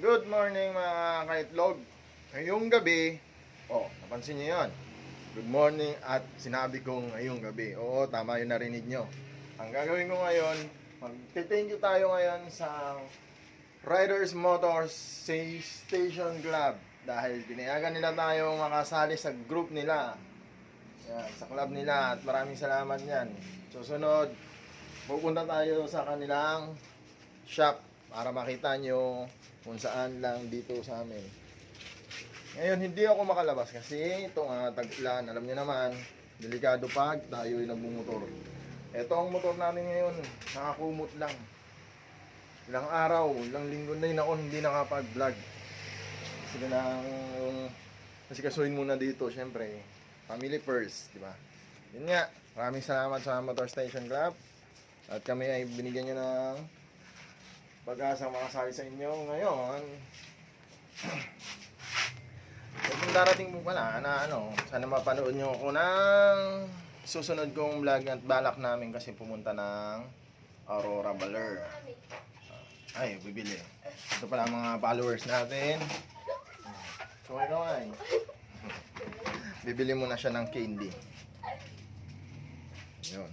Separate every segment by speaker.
Speaker 1: Good morning mga kaitlog. Ngayong gabi, napansin niyo yun? Good morning at sinabi kong ngayong gabi. Oo, tama yung narinig nyo. Ang gagawin ko ngayon, mag-thank you tayo ngayon sa Riders Motors Station Club. Dahil pinayagan nila tayong makasali sa group nila. Yan, sa club nila at maraming salamat yan. Susunod, pupunta tayo sa kanilang shop para makita nyo kung saan lang dito sa amin. Ngayon, hindi ako makalabas kasi itong tag-ulan, alam niyo naman, delikado pag tayo ay nagmumotor. Ito ang motor namin ngayon, nakakumot lang. Ilang araw, ilang linggo na yun ako hindi nakapag-vlog. Sige nang nasikasuhin muna dito, syempre. Family first, di ba? Yun nga, maraming salamat sa Motor Station Club. At kami ay binigyan nyo ng pag-asa makasali sa inyo ngayon. Kung darating mo pala na sana mapanood nyo ako ng susunod kong vlog at balak namin kasi pumunta ng Aurora Baler. Ay, bibili. Ito pala ang mga followers natin. Kaway. Bibili muna siya ng candy. Yun.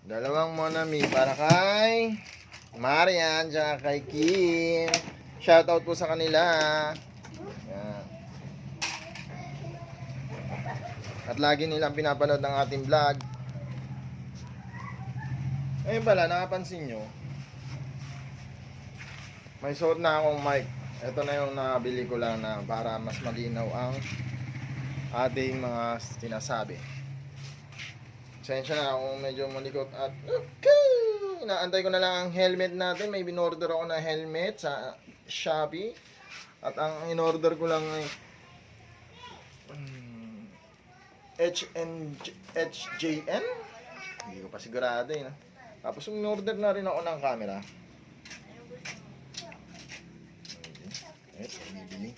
Speaker 1: Dalawang Monami para kay Marian, tsaka kay Kim. Shoutout po sa kanila. Yan. At lagi nilang pinapanood ng ating vlog. Ayun pala, nakapansin nyo, may suot na akong mic. Ito na yung nabili ko lang na para mas malinaw ang ating mga sinasabi. Pasensya na kung medyo malikot at inaantay ko na lang ang helmet natin. May binorder ako na helmet sa Shopee. At ang inorder ko lang ay HJM. Hindi ko pa sigurado eh. Tapos inorder na rin ako ng camera. Bibili.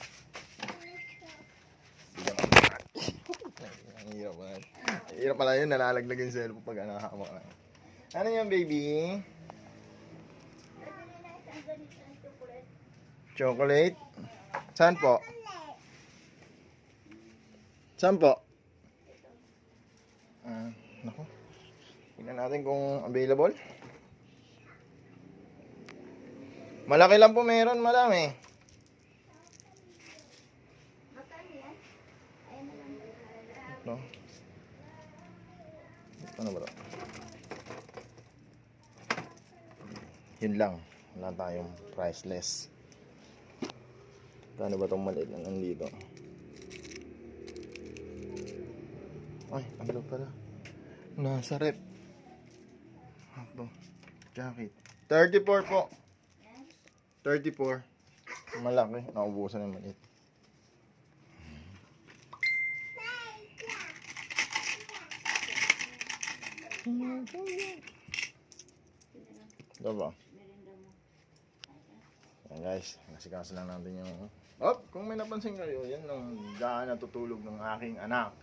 Speaker 1: Ang hirap pala. Hirap pala yun, nalalaglag yung cellphone pag hawak na. Ano yan, baby? Chocolate? Saan po? Saan po? Naku. Tingnan natin kung available. Malaki lang po meron, madami. No? Ano ba ito? Yun lang. Wala tayong priceless. Kano ba itong maliit na nandito? Ay, ano pala? Nasa rep. Ito. Jacket. 34 po. 34. Malaki. Naubusan ng maliit. Ito ba? Yan guys, nasikaso lang natin yung kung may napansin kayo, yan ang daan natutulog ng aking anak.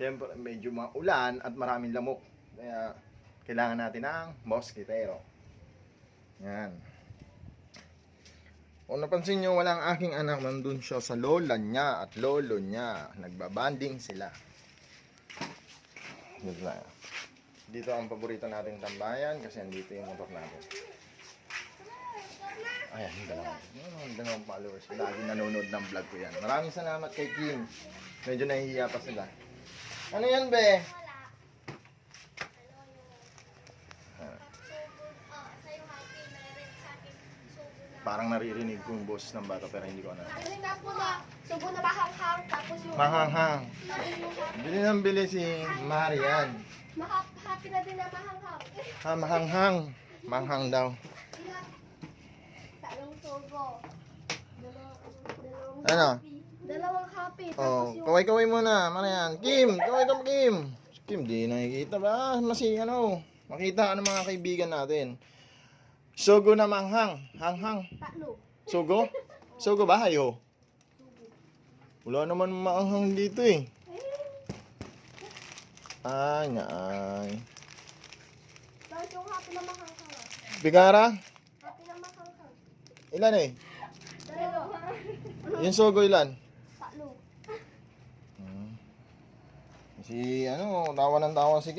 Speaker 1: Siyempre medyo maulan at maraming lamok, kaya kailangan natin ng mosquitero. Yan. Kung napansin nyo, walang aking anak, nandun siya sa lola niya at lolo niya. Nagbabanding sila. Dito ang paborito nating tambayan kasi andito yung motor natin. Ayan, dalawang followers. Lagi nanonood ng vlog ko yan. Maraming salamat kay Kim. Medyo nahihiya pa sila. Ano yan, be? Parang naririnig ko yung boses ng bata pero hindi ko na.
Speaker 2: Ano nga po na, subo na mahanghang, tapos yung...
Speaker 1: Mahanghang. Bili ng bili si Marian.
Speaker 2: Happy na din na mahanghang.
Speaker 1: Mahanghang. Manghang daw.
Speaker 2: Dalawang subo.
Speaker 1: Ano?
Speaker 2: Dalawang happy,
Speaker 1: Oh,
Speaker 2: tapos yung...
Speaker 1: kaway-kaway muna. Marian. Kim, kaway ka Kim. Kim, di nakikita ba? Makita ano mga kaibigan natin. Sugo na manghang. Hanghang.
Speaker 2: Tatlo.
Speaker 1: Sugo? Sugo ba? Hayo? Wala naman maanghang dito eh. Ay.
Speaker 2: Bakit yung happy na mahanghang?
Speaker 1: Bigara?
Speaker 2: Happy na mahanghang.
Speaker 1: Ilan eh?
Speaker 2: Dalawa.
Speaker 1: Yung sugo ilan?
Speaker 2: Tatlo.
Speaker 1: Si ano, tawa ng tawa si